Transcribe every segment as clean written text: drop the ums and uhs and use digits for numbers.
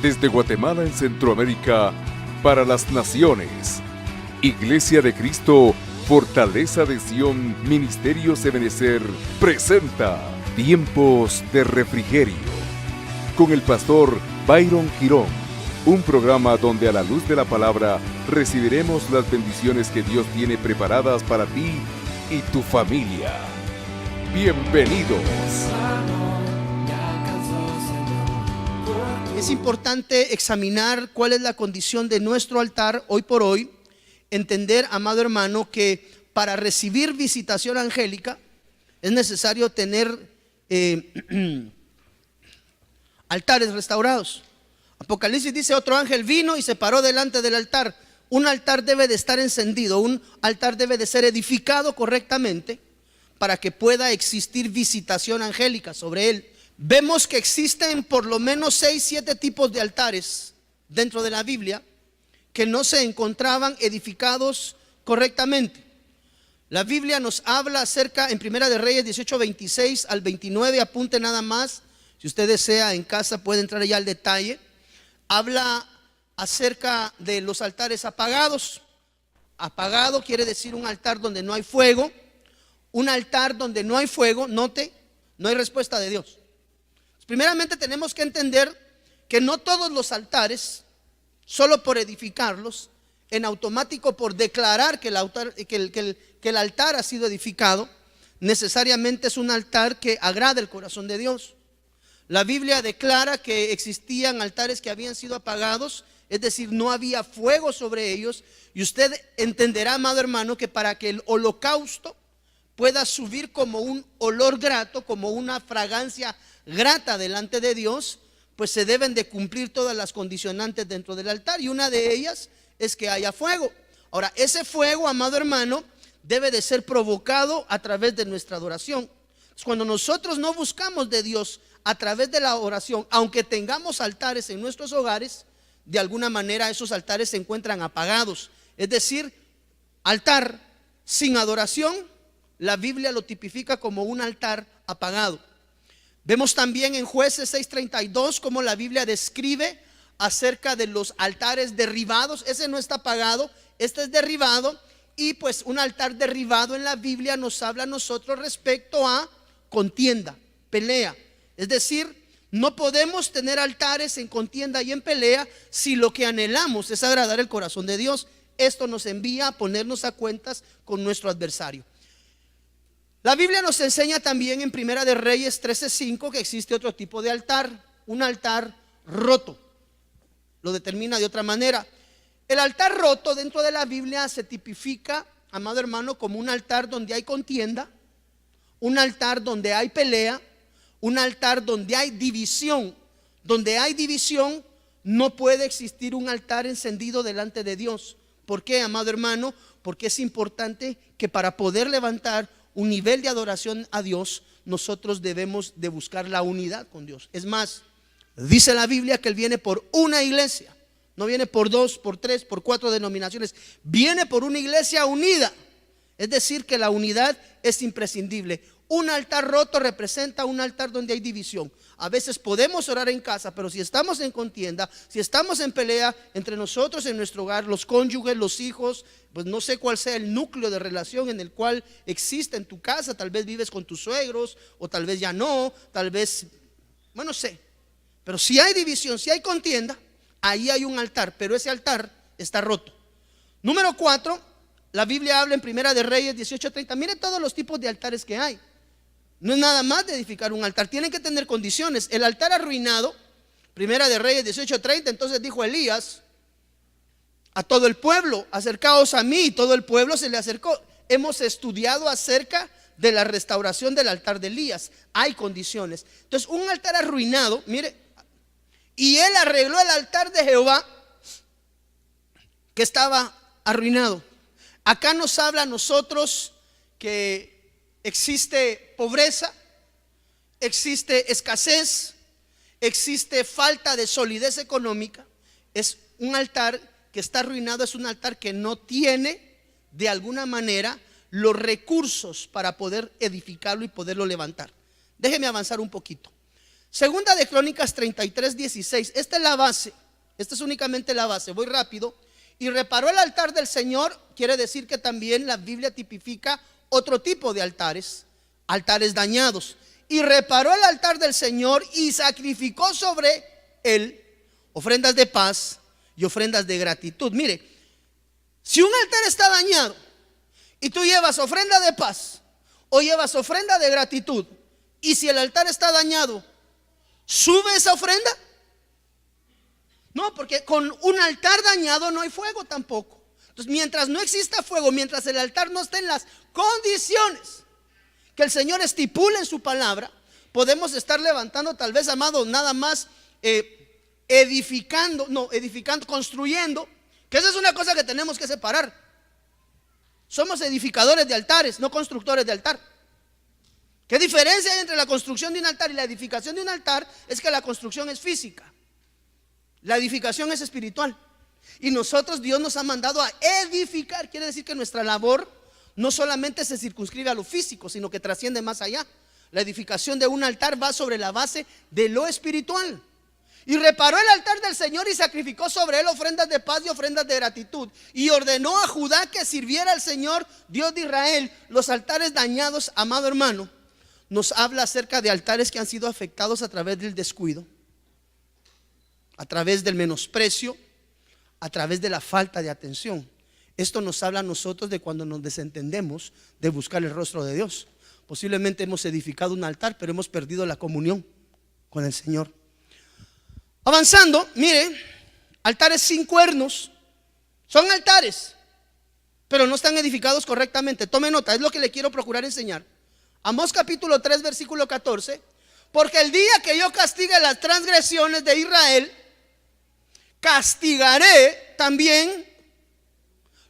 Desde Guatemala en Centroamérica, para las naciones. Iglesia de Cristo, Fortaleza de Sion, Ministerios Ebenecer, presenta Tiempos de Refrigerio. Con el pastor Byron Girón. Un programa donde a la luz de la palabra recibiremos las bendiciones que Dios tiene preparadas para ti y tu familia. Bienvenidos. Es importante examinar cuál es la condición de nuestro altar hoy por hoy. Entender, amado hermano, que para recibir visitación angélica es necesario tener altares restaurados. Apocalipsis dice: otro ángel vino y se paró delante del altar. Un altar debe de estar encendido, un altar debe de ser edificado correctamente para que pueda existir visitación angélica sobre él. Vemos que existen por lo menos 6, 7 tipos de altares dentro de la Biblia que no se encontraban edificados correctamente. La Biblia nos habla acerca, en Primera de Reyes 18, 26 al 29, apunte nada más, si usted desea en casa puede entrar ya al detalle. Habla acerca de los altares apagados. Apagado quiere decir un altar donde no hay fuego. Un altar donde no hay fuego, note, no hay respuesta de Dios. Primeramente tenemos que entender que no todos los altares, solo por edificarlos, en automático por declarar que el altar ha sido edificado, necesariamente es un altar que agrada el corazón de Dios. La Biblia declara que existían altares que habían sido apagados, es decir, no había fuego sobre ellos. Y usted entenderá, amado hermano, que para que el holocausto pueda subir como un olor grato, como una fragancia grata delante de Dios, pues se deben de cumplir todas las condicionantes dentro del altar, y una de ellas es que haya fuego. Ahora, ese fuego, amado hermano, debe de ser provocado a través de nuestra adoración. Cuando nosotros no buscamos de Dios a través de la oración, aunque tengamos altares en nuestros hogares, de alguna manera esos altares se encuentran apagados. Es decir, altar sin adoración, la Biblia lo tipifica como un altar apagado. Vemos también en Jueces 6:32 cómo la Biblia describe acerca de los altares derribados. Ese no está apagado, este es derribado. Y pues un altar derribado en la Biblia nos habla a nosotros respecto a contienda, pelea. Es decir, no podemos tener altares en contienda y en pelea si lo que anhelamos es agradar el corazón de Dios. Esto nos envía a ponernos a cuentas con nuestro adversario. La Biblia nos enseña también en Primera de Reyes 13:5 que existe otro tipo de altar, un altar roto. Lo determina de otra manera. El altar roto dentro de la Biblia se tipifica, amado hermano, como un altar donde hay contienda, un altar donde hay pelea, un altar donde hay división. Donde hay división no puede existir un altar encendido delante de Dios. ¿Por qué, amado hermano? Porque es importante que para poder levantar un nivel de adoración a Dios, nosotros debemos de buscar la unidad con Dios. Es más, dice la Biblia que Él viene por una iglesia. No viene por 2, por 3, por 4 denominaciones. Viene por una iglesia unida. Es decir, que la unidad es imprescindible. Un altar roto representa un altar donde hay división. A veces podemos orar en casa, pero si estamos en contienda, si estamos en pelea entre nosotros en nuestro hogar, los cónyuges, los hijos, pues no sé cuál sea el núcleo de relación en el cual existe en tu casa. Tal vez vives con tus suegros, o tal vez ya no, tal vez, bueno, no sé. Pero si hay división, si hay contienda, ahí hay un altar, pero ese altar está roto. Número 4, la Biblia habla en Primera de Reyes 18:30. Mire todos los tipos de altares que hay. No es nada más de edificar un altar, tienen que tener condiciones. El altar arruinado, Primera de Reyes 18:30, entonces dijo Elías a todo el pueblo: acercaos a mí. Y todo el pueblo se le acercó. Hemos estudiado acerca de la restauración del altar de Elías. Hay condiciones. Entonces, un altar arruinado, mire, y él arregló el altar de Jehová que estaba arruinado. Acá nos habla a nosotros que existe pobreza, existe escasez, existe falta de solidez económica. Es un altar que está arruinado, es un altar que no tiene de alguna manera los recursos para poder edificarlo y poderlo levantar. Déjeme avanzar un poquito. Segunda de Crónicas 33:16. Esta es la base. Esta es únicamente la base. Voy rápido. Y reparó el altar del Señor. Quiere decir que también la Biblia tipifica otro tipo de altares, altares dañados. Y reparó el altar del Señor y sacrificó sobre él ofrendas de paz y ofrendas de gratitud. Mire, si un altar está dañado y tú llevas ofrenda de paz o llevas ofrenda de gratitud, y si el altar está dañado, ¿sube esa ofrenda? No, porque con un altar dañado no hay fuego tampoco. Entonces, mientras no exista fuego, mientras el altar no esté en las condiciones que el Señor estipula en su palabra, podemos estar levantando, tal vez, amado, nada más edificando, construyendo, que esa es una cosa que tenemos que separar. Somos edificadores de altares, no constructores de altar. ¿Qué diferencia hay entre la construcción de un altar y la edificación de un altar? Es que la construcción es física, la edificación es espiritual. Y nosotros, Dios nos ha mandado a edificar. Quiere decir que nuestra labor no solamente se circunscribe a lo físico, sino que trasciende más allá. La edificación de un altar va sobre la base de lo espiritual. Y reparó el altar del Señor y sacrificó sobre él ofrendas de paz y ofrendas de gratitud. Y ordenó a Judá que sirviera al Señor, Dios de Israel. Los altares dañados, amado hermano, nos habla acerca de altares que han sido afectados a través del descuido, a través del menosprecio, a través de la falta de atención. Esto nos habla a nosotros de cuando nos desentendemos de buscar el rostro de Dios. Posiblemente hemos edificado un altar, pero hemos perdido la comunión con el Señor. Avanzando, mire, altares sin cuernos son altares, pero no están edificados correctamente. Tome nota, es lo que le quiero procurar enseñar. Amós capítulo 3 versículo 14. Porque el día que yo castigue las transgresiones de Israel, castigaré también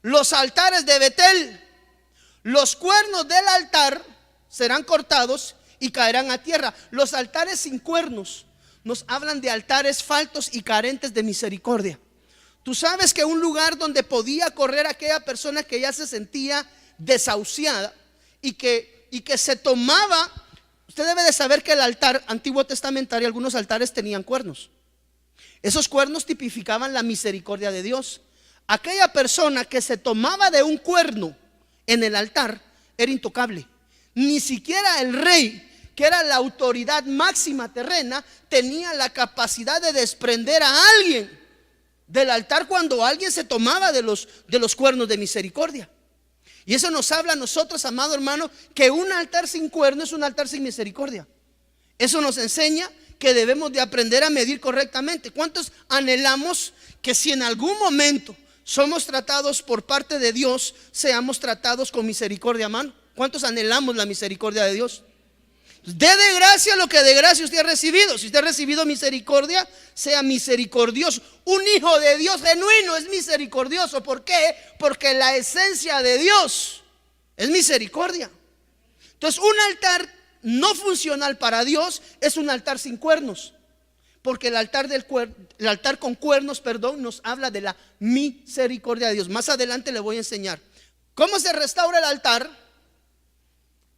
los altares de Betel. Los cuernos del altar serán cortados y caerán a tierra. Los altares sin cuernos nos hablan de altares faltos y carentes de misericordia. Tú sabes que un lugar donde podía correr aquella persona que ya se sentía desahuciada y que se tomaba. Usted debe de saber que el altar antiguo testamentario, algunos altares tenían cuernos. Esos cuernos tipificaban la misericordia de Dios. Aquella persona que se tomaba de un cuerno en el altar era intocable. Ni siquiera el rey, que era la autoridad máxima terrena, tenía la capacidad de desprender a alguien del altar cuando alguien se tomaba de los cuernos de misericordia. Y eso nos habla a nosotros, amado hermano, que un altar sin cuerno es un altar sin misericordia. Eso nos enseña que debemos de aprender a medir correctamente. ¿Cuántos anhelamos que si en algún momento somos tratados por parte de Dios, seamos tratados con misericordia, hermano? ¿Cuántos anhelamos la misericordia de Dios? Dé de gracia lo que de gracia usted ha recibido. Si usted ha recibido misericordia, sea misericordioso. Un hijo de Dios genuino es misericordioso. ¿Por qué? Porque la esencia de Dios es misericordia. Entonces, un altar no funcional para Dios es un altar sin cuernos, porque el altar con cuernos, nos habla de la misericordia de Dios. Más adelante le voy a enseñar cómo se restaura el altar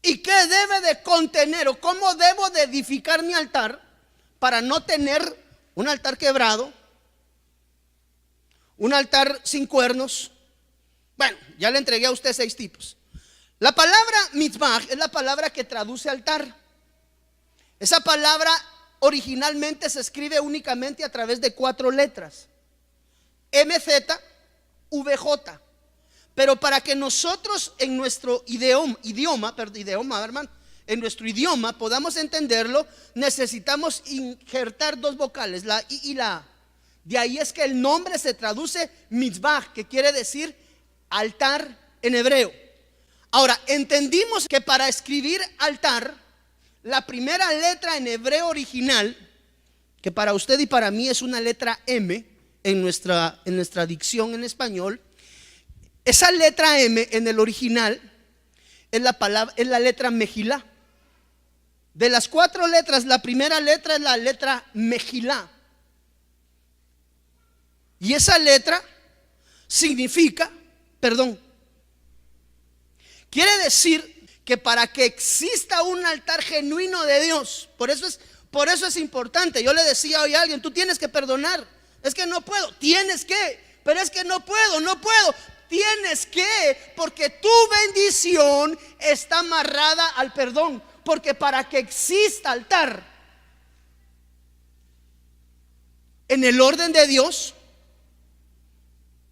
y qué debe de contener, o cómo debo de edificar mi altar para no tener un altar quebrado, un altar sin cuernos. Bueno, ya le entregué a usted 6 tipos. La palabra mitzvah es la palabra que traduce altar. Esa palabra originalmente se escribe únicamente a través de 4 letras: MZ, VJ. Pero para que nosotros en nuestro idioma, en nuestro idioma podamos entenderlo, necesitamos injertar 2 vocales, la I y la A. De ahí es que el nombre se traduce mitzvah, que quiere decir altar en hebreo. Ahora, entendimos que para escribir altar, la primera letra en hebreo original, que para usted y para mí es una letra M en nuestra dicción en español, esa letra M en el original es la letra Mejilá. De las 4 letras, la primera letra es la letra Mejilá. Y esa letra significa perdón. Quiere decir que para que exista un altar genuino de Dios, por eso Por eso es importante. Yo le decía hoy a alguien, tú tienes que perdonar. Es que no puedo, tienes que, pero es que no puedo. Tienes que, porque tu bendición está amarrada al perdón. Porque para que exista altar en el orden de Dios,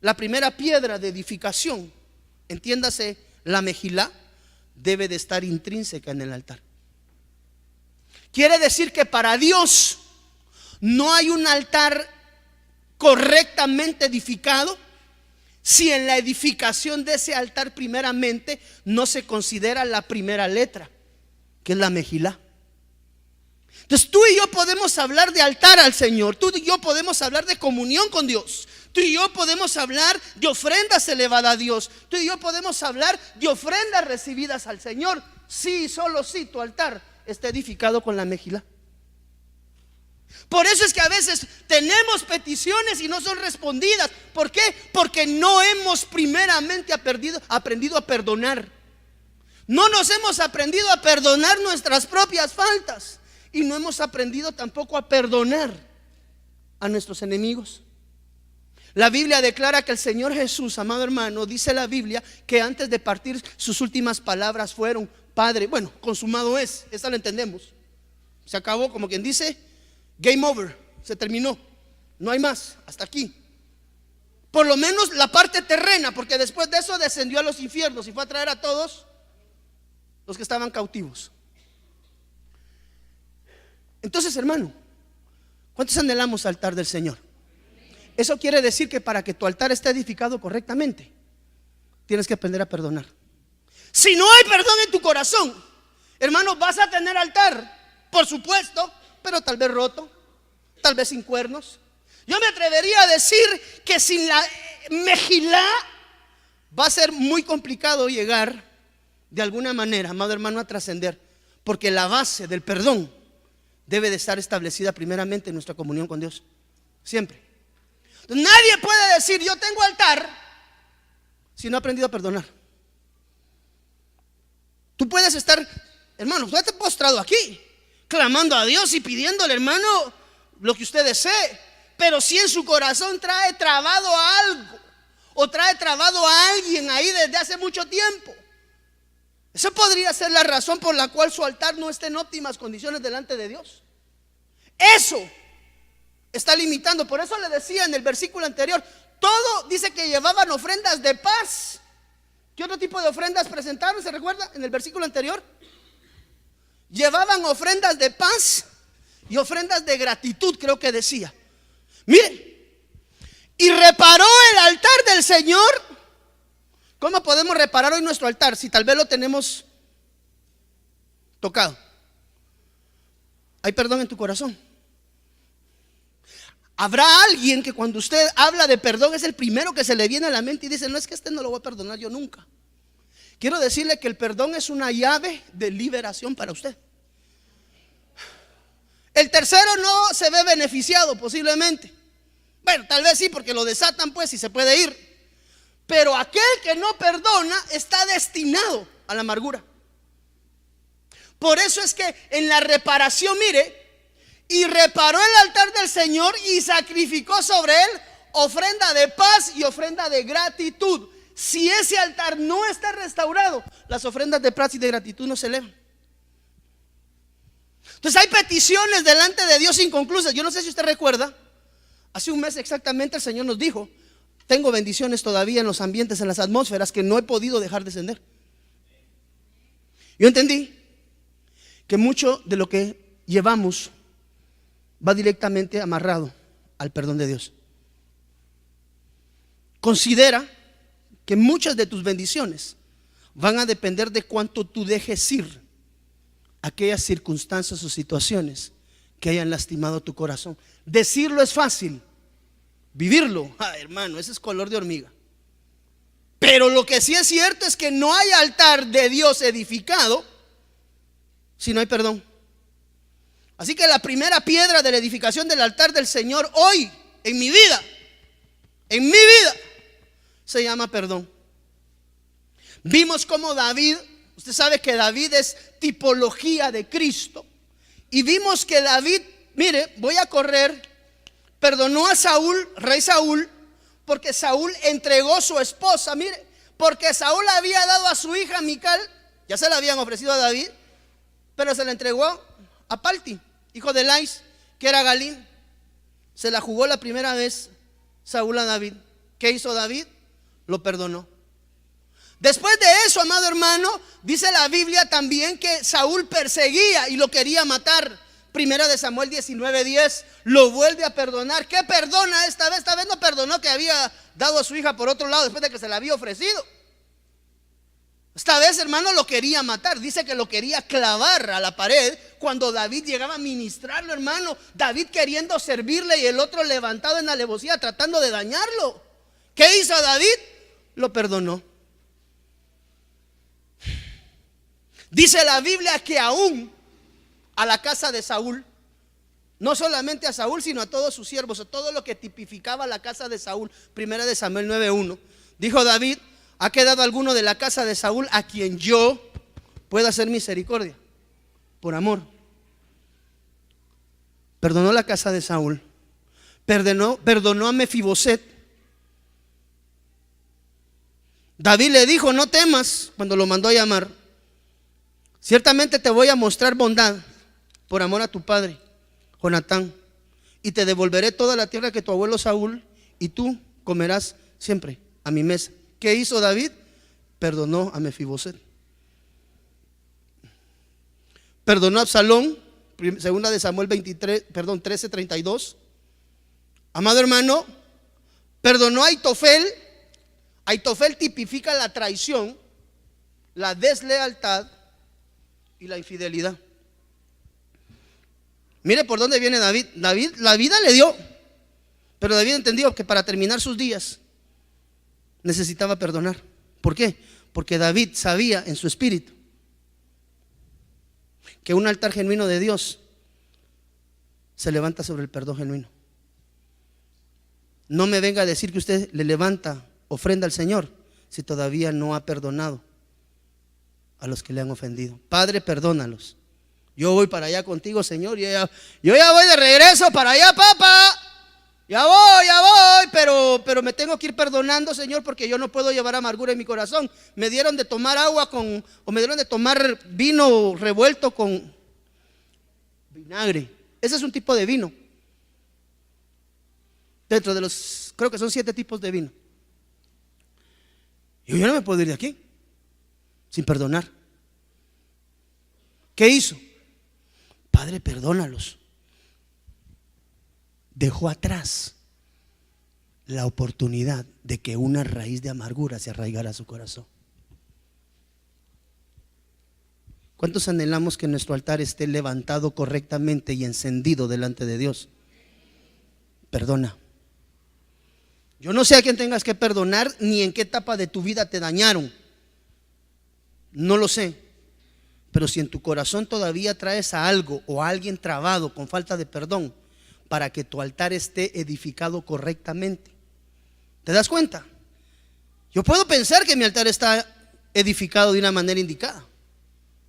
la primera piedra de edificación, entiéndase la mejilá, debe de estar intrínseca en el altar. Quiere decir que para Dios no hay un altar correctamente edificado si en la edificación de ese altar primeramente no se considera la primera letra, que es la mejilá. Entonces tú y yo podemos hablar de altar al Señor, tú y yo podemos hablar de comunión con Dios, tú y yo podemos hablar de ofrendas elevadas a Dios, tú y yo podemos hablar de ofrendas recibidas al Señor, sí, solo si tu altar está edificado con la mejilá. Por eso es que a veces tenemos peticiones y no son respondidas. ¿Por qué? Porque no hemos primeramente aprendido a perdonar. No nos hemos aprendido a perdonar nuestras propias faltas. Y no hemos aprendido tampoco a perdonar a nuestros enemigos. La Biblia declara que el Señor Jesús, amado hermano, dice la Biblia que antes de partir sus últimas palabras fueron: Padre, bueno, consumado es, esa la entendemos. Se acabó, como quien dice, game over, se terminó, no hay más, hasta aquí. Por lo menos la parte terrena, porque después de eso descendió a los infiernos y fue a traer a todos los que estaban cautivos. Entonces, hermano, ¿cuántos anhelamos altar del Señor? Eso quiere decir que para que tu altar esté edificado correctamente, tienes que aprender a perdonar. Si no hay perdón en tu corazón, hermano, vas a tener altar, por supuesto, pero tal vez roto, tal vez sin cuernos. Yo me atrevería a decir que sin la mejilá va a ser muy complicado llegar de alguna manera, amado hermano, a trascender, porque la base del perdón debe de estar establecida primeramente en nuestra comunión con Dios, siempre. Entonces, nadie puede decir yo tengo altar si no ha aprendido a perdonar. Tú puedes estar, hermano, tú te has postrado aquí clamando a Dios y pidiéndole, hermano, lo que usted desee, pero si en su corazón trae trabado a algo o trae trabado a alguien ahí desde hace mucho tiempo, esa podría ser la razón por la cual su altar no está en óptimas condiciones delante de Dios. Eso está limitando. Por eso le decía en el versículo anterior, todo dice que llevaban ofrendas de paz. ¿Qué otro tipo de ofrendas presentaron? ¿Se recuerda? En el versículo anterior llevaban ofrendas de paz y ofrendas de gratitud, creo que decía. Miren, y reparó el altar del Señor. ¿Cómo podemos reparar hoy nuestro altar si tal vez lo tenemos tocado? ¿Hay perdón en tu corazón? Habrá alguien que cuando usted habla de perdón es el primero que se le viene a la mente y dice: no, es que este no lo voy a perdonar yo nunca. Quiero decirle que el perdón es una llave de liberación para usted. El tercero no se ve beneficiado posiblemente. Bueno, tal vez sí, porque lo desatan pues y se puede ir. Pero aquel que no perdona está destinado a la amargura. Por eso es que en la reparación, mire, y reparó el altar del Señor y sacrificó sobre él ofrenda de paz y ofrenda de gratitud. Si ese altar no está restaurado, las ofrendas de paz y de gratitud no se elevan. Entonces hay peticiones delante de Dios inconclusas. Yo no sé si usted recuerda, hace un mes exactamente el Señor nos dijo: tengo bendiciones todavía en los ambientes, en las atmósferas que no he podido dejar descender. Yo entendí que mucho de lo que llevamos va directamente amarrado al perdón de Dios. Considera que muchas de tus bendiciones van a depender de cuánto tú dejes ir aquellas circunstancias o situaciones que hayan lastimado tu corazón. Decirlo es fácil, vivirlo, hermano, ese es color de hormiga. Pero lo que sí es cierto es que no hay altar de Dios edificado si no hay perdón. Así que la primera piedra de la edificación del altar del Señor hoy, en mi vida, se llama perdón. Vimos cómo David, usted sabe que David es tipología de Cristo, y vimos que David, mire, voy a correr, perdonó a Saúl, rey Saúl, porque Saúl entregó su esposa, mire, porque Saúl había dado a su hija Mical, ya se la habían ofrecido a David, pero se la entregó a Palti, hijo de Lais, que era Galín. Se la jugó la primera vez Saúl a David. ¿Qué hizo David? Lo perdonó. Después de eso, amado hermano, dice la Biblia también que Saúl perseguía y lo quería matar. Primera de Samuel 19:10, lo vuelve a perdonar. ¿Qué perdona esta vez? Esta vez no perdonó que había dado a su hija por otro lado después de que se la había ofrecido. Esta vez, hermano, lo quería matar. Dice que lo quería clavar a la pared cuando David llegaba a ministrarlo, hermano. David queriendo servirle y el otro levantado en alevosía tratando de dañarlo. ¿Qué hizo David? Lo perdonó. Dice la Biblia que aún a la casa de Saúl, no solamente a Saúl, sino a todos sus siervos, a todo lo que tipificaba la casa de Saúl. Primera de Samuel 9:1. Dijo David: ¿ha quedado alguno de la casa de Saúl a quien yo pueda hacer misericordia? Por amor. Perdonó la casa de Saúl. Perdonó a Mefiboset. David le dijo: no temas, cuando lo mandó a llamar. Ciertamente te voy a mostrar bondad por amor a tu padre, Jonatán, y te devolveré toda la tierra que tu abuelo Saúl, y tú comerás siempre a mi mesa. ¿Qué hizo David? Perdonó a Mefiboset. Perdonó a Absalón, segunda de Samuel 13:32. Amado hermano, perdonó a Aitofel. Aitofel tipifica la traición, la deslealtad y la infidelidad. Mire por dónde viene David. David la vida le dio, pero David entendió que para terminar sus días necesitaba perdonar. ¿Por qué? Porque David sabía en su espíritu que un altar genuino de Dios se levanta sobre el perdón genuino. No me venga a decir que usted le levanta ofrenda al Señor si todavía no ha perdonado a los que le han ofendido. Padre, perdónalos. Yo voy para allá contigo, Señor. Yo ya voy de regreso para allá, papá. Ya voy, pero me tengo que ir perdonando, Señor, porque yo no puedo llevar amargura en mi corazón. Me dieron de tomar agua o me dieron de tomar vino revuelto con vinagre. Ese es un tipo de vino. Dentro de los, creo que son 7 tipos de vino. Yo no me puedo ir de aquí sin perdonar. ¿Qué hizo? Padre, perdónalos. Dejó atrás la oportunidad de que una raíz de amargura se arraigara a su corazón. ¿Cuántos anhelamos que nuestro altar esté levantado correctamente y encendido delante de Dios? Perdona. Yo no sé a quién tengas que perdonar ni en qué etapa de tu vida te dañaron. No lo sé. Pero si en tu corazón todavía traes a algo o a alguien trabado con falta de perdón, para que tu altar esté edificado correctamente. ¿Te das cuenta? Yo puedo pensar que mi altar está edificado de una manera indicada.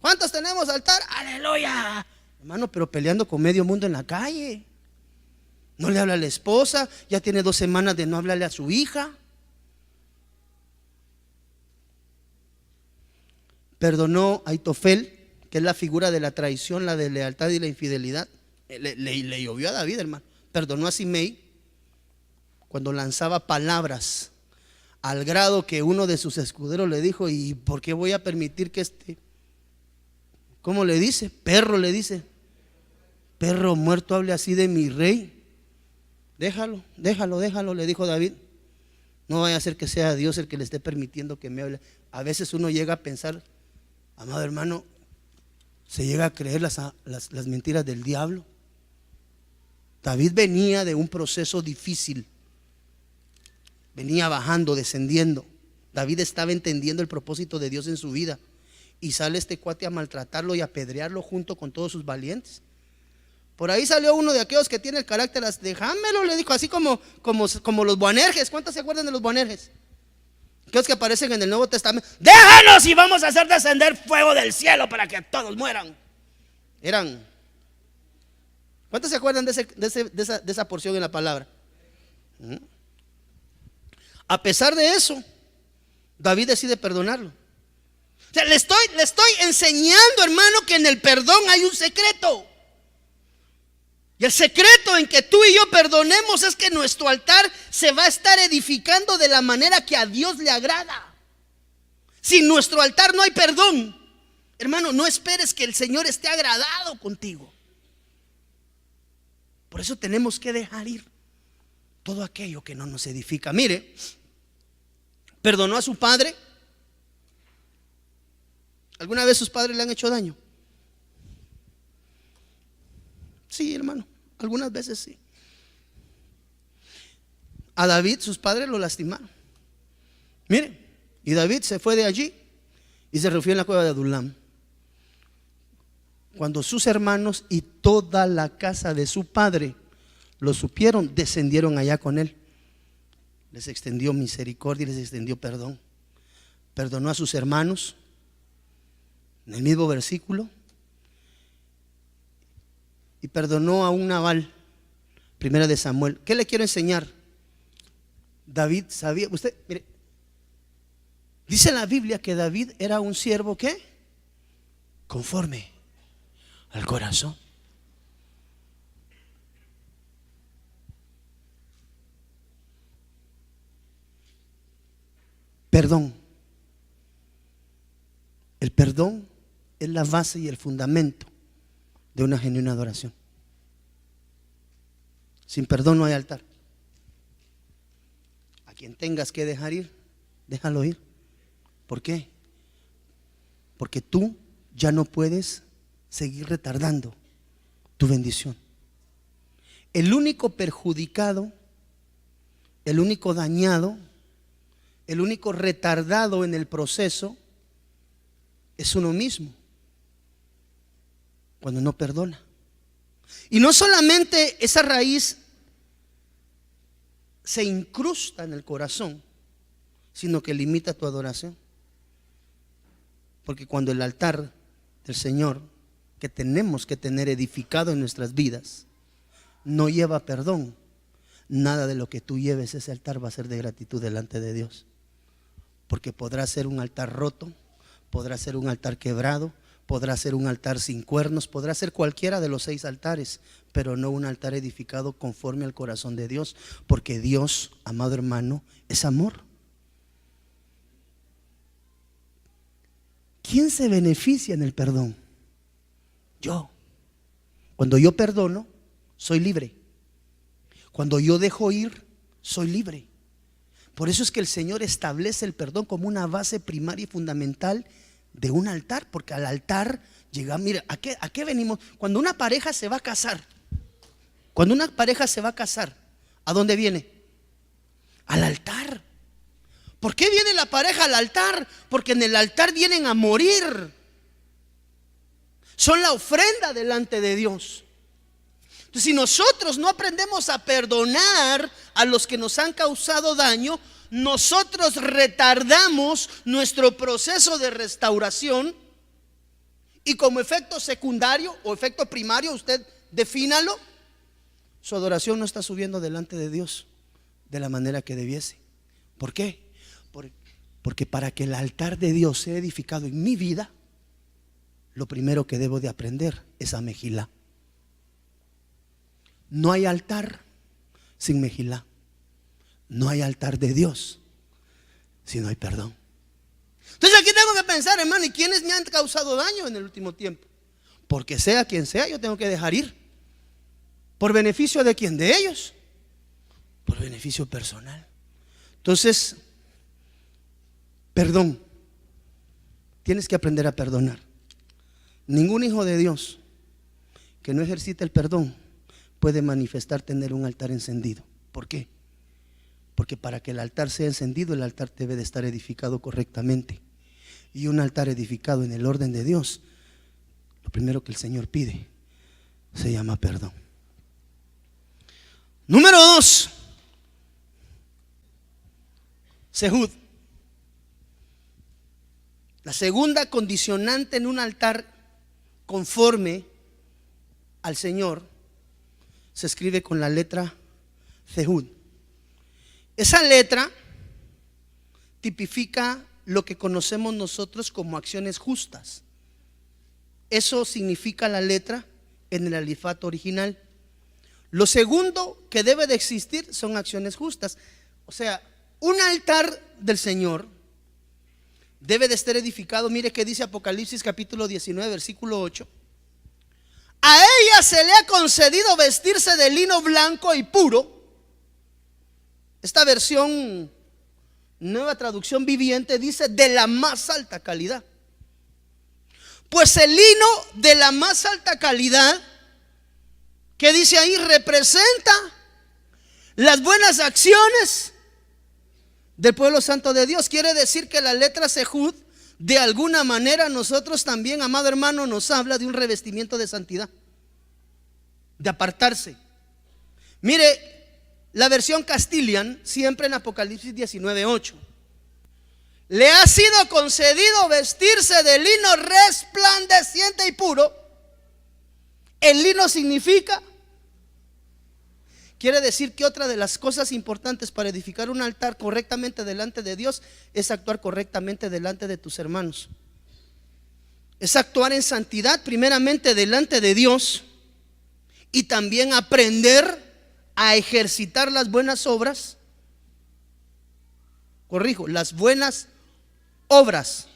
¿Cuántos tenemos altar? ¡Aleluya! Hermano, pero peleando con medio mundo en la calle. No le habla a la esposa, ya tiene 2 semanas de no hablarle a su hija. Perdonó a Aitofel, que es la figura de la traición, la de lealtad y la infidelidad. Le llovió a David, hermano. Perdonó a Simei cuando lanzaba palabras, al grado que uno de sus escuderos le dijo: ¿y por qué voy a permitir que ¿cómo le dice? Perro, le dice. Perro muerto hable así de mi rey. Déjalo, le dijo David. No vaya a ser que sea Dios el que le esté permitiendo que me hable. A veces uno llega a pensar, amado hermano, se llega a creer las mentiras del diablo. David venía de un proceso difícil. Venía bajando, descendiendo. David estaba entendiendo el propósito de Dios en su vida. Y sale este cuate a maltratarlo y a apedrearlo junto con todos sus valientes. Por ahí salió uno de aquellos que tiene el carácter, déjamelo, le dijo, así como los Boanerges. ¿Cuántos se acuerdan de los Boanerges? Aquellos que aparecen en el Nuevo Testamento. Déjanos y vamos a hacer descender fuego del cielo para que todos mueran. Eran ¿Cuántos se acuerdan de esa porción en la palabra? A pesar de eso, David decide perdonarlo. O sea, le estoy enseñando, hermano, que en el perdón hay un secreto. Y el secreto en que tú y yo perdonemos es que nuestro altar se va a estar edificando de la manera que a Dios le agrada. Sin nuestro altar no hay perdón. Hermano, no esperes que el Señor esté agradado contigo. Por eso tenemos que dejar ir todo aquello que no nos edifica. Mire, perdonó a su padre. ¿Alguna vez sus padres le han hecho daño? Sí, hermano, algunas veces sí. A David sus padres lo lastimaron. Mire, y David se fue de allí y se refugió en la cueva de Adulam. Cuando sus hermanos y toda la casa de su padre lo supieron, descendieron allá con él. Les extendió misericordia y les extendió perdón. Perdonó a sus hermanos. En el mismo versículo. Y perdonó a un Nabal. Primera de Samuel. ¿Qué le quiero enseñar? David sabía, usted, mire, dice la Biblia que David era un siervo, ¿qué? Conforme al corazón. Perdón. El perdón es la base y el fundamento de una genuina adoración. Sin perdón no hay altar. A quien tengas que dejar ir, déjalo ir. ¿Por qué? Porque tú ya no puedes seguir retardando tu bendición. El único perjudicado, el único dañado, el único retardado en el proceso es uno mismo, cuando no perdona. Y no solamente esa raíz se incrusta en el corazón, sino que limita tu adoración. Porque cuando el altar del Señor, que tenemos que tener edificado en nuestras vidas, no lleva perdón, nada de lo que tú lleves ese altar va a ser de gratitud delante de Dios. Porque podrá ser un altar roto, podrá ser un altar quebrado, podrá ser un altar sin cuernos, podrá ser cualquiera de los 6 altares, pero no un altar edificado conforme al corazón de Dios, porque Dios, amado hermano, es amor. ¿Quién se beneficia en el perdón? Yo. Cuando yo perdono, soy libre. Cuando yo dejo ir, soy libre. Por eso es que el Señor establece el perdón como una base primaria y fundamental de un altar, porque al altar llega, mira, ¿a qué venimos? Cuando una pareja se va a casar, ¿a dónde viene? Al altar. ¿Por qué viene la pareja al altar? Porque en el altar vienen a morir. Son la ofrenda delante de Dios. Entonces, si nosotros no aprendemos a perdonar a los que nos han causado daño, nosotros retardamos nuestro proceso de restauración, y como efecto secundario o efecto primario, usted defínalo, su adoración no está subiendo delante de Dios de la manera que debiese. ¿Por qué? Porque para que el altar de Dios sea edificado en mi vida, lo primero que debo de aprender es a mejilá. No hay altar sin mejilá. No hay altar de Dios si no hay perdón. Entonces aquí tengo que pensar, hermano, ¿y quiénes me han causado daño en el último tiempo? Porque sea quien sea, yo tengo que dejar ir. ¿Por beneficio de quién? De ellos. Por beneficio personal. Entonces, perdón. Tienes que aprender a perdonar. Ningún hijo de Dios que no ejercite el perdón puede manifestar tener un altar encendido. ¿Por qué? Porque para que el altar sea encendido, el altar debe de estar edificado correctamente. Y un altar edificado en el orden de Dios, lo primero que el Señor pide se llama perdón. Número 2, Sehud. La segunda condicionante en un altar conforme al Señor se escribe con la letra Zehud. Esa letra tipifica lo que conocemos nosotros como acciones justas. Eso significa la letra en el alifato original. Lo segundo que debe de existir son acciones justas. O sea, un altar del Señor debe de estar edificado. Mire que dice Apocalipsis capítulo 19 versículo 8. A ella se le ha concedido vestirse de lino blanco y puro. Esta versión, Nueva Traducción Viviente, dice de la más alta calidad. Pues el lino de la más alta calidad, que dice ahí, representa las buenas acciones del pueblo santo de Dios. Quiere decir que la letra Zehud, de alguna manera, nosotros también, amado hermano, nos habla de un revestimiento de santidad, de apartarse. Mire, la versión Castilian, siempre en Apocalipsis 19:8. Le ha sido concedido vestirse de lino resplandeciente y puro. El lino significa, quiere decir que otra de las cosas importantes para edificar un altar correctamente delante de Dios es actuar correctamente delante de tus hermanos. Es actuar en santidad primeramente delante de Dios y también aprender a ejercitar las buenas obras. Corrijo, las buenas obras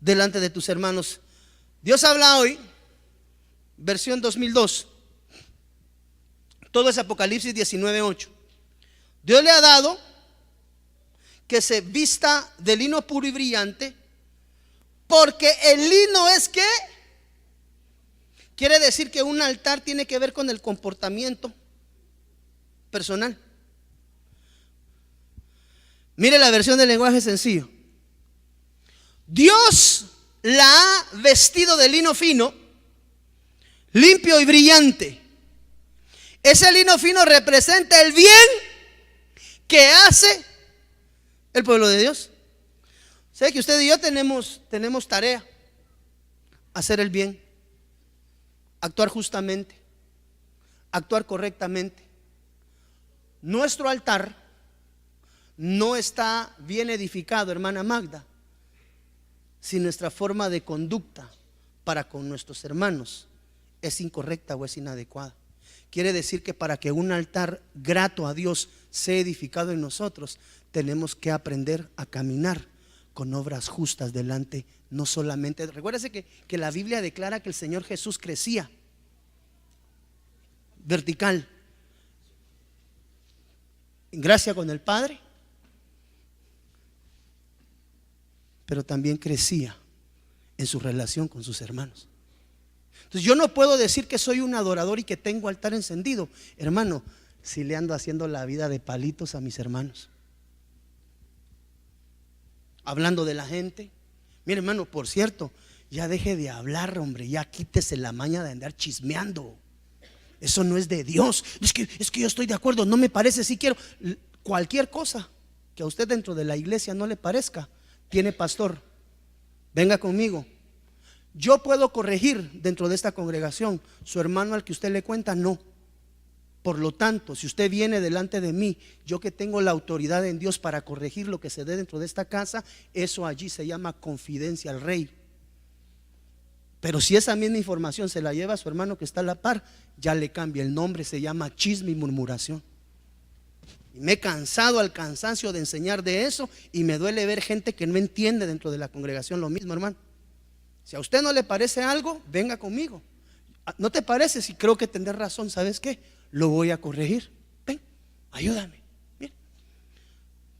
delante de tus hermanos. Dios habla hoy, versión 2002. Todo es Apocalipsis 19:8. Dios le ha dado que se vista de lino puro y brillante, porque el lino es que quiere decir que un altar tiene que ver con el comportamiento personal. Mire la versión del lenguaje sencillo. Dios la ha vestido de lino fino, limpio y brillante. Ese lino fino representa el bien que hace el pueblo de Dios. Sé que usted y yo tenemos tarea: hacer el bien, actuar justamente, actuar correctamente. Nuestro altar no está bien edificado, hermana Magda, si nuestra forma de conducta para con nuestros hermanos es incorrecta o es inadecuada. Quiere decir que para que un altar grato a Dios sea edificado en nosotros, tenemos que aprender a caminar con obras justas delante, no solamente. Recuérdese que la Biblia declara que el Señor Jesús crecía vertical en gracia con el Padre, pero también crecía en su relación con sus hermanos. Entonces yo no puedo decir que soy un adorador y que tengo altar encendido, hermano, si le ando haciendo la vida de palitos a mis hermanos, hablando de la gente. Mire, hermano, por cierto, ya deje de hablar, hombre, ya quítese la maña de andar chismeando. Eso no es de Dios. Es que yo estoy de acuerdo, no me parece, si quiero. Cualquier cosa que a usted dentro de la iglesia no le parezca, tiene pastor, venga conmigo. Yo puedo corregir dentro de esta congregación, su hermano al que usted le cuenta no. Por lo tanto, si usted viene delante de mí, yo que tengo la autoridad en Dios para corregir lo que se dé dentro de esta casa, eso allí se llama confidencia al rey. Pero si esa misma información se la lleva a su hermano que está a la par, ya le cambia el nombre, se llama chisme y murmuración. Y me he cansado al cansancio de enseñar de eso, y me duele ver gente que no entiende dentro de la congregación lo mismo, hermano. Si a usted no le parece algo, venga conmigo. ¿No te parece? Si creo que tendrás razón, ¿sabes qué? Lo voy a corregir. Ven, ayúdame. Bien.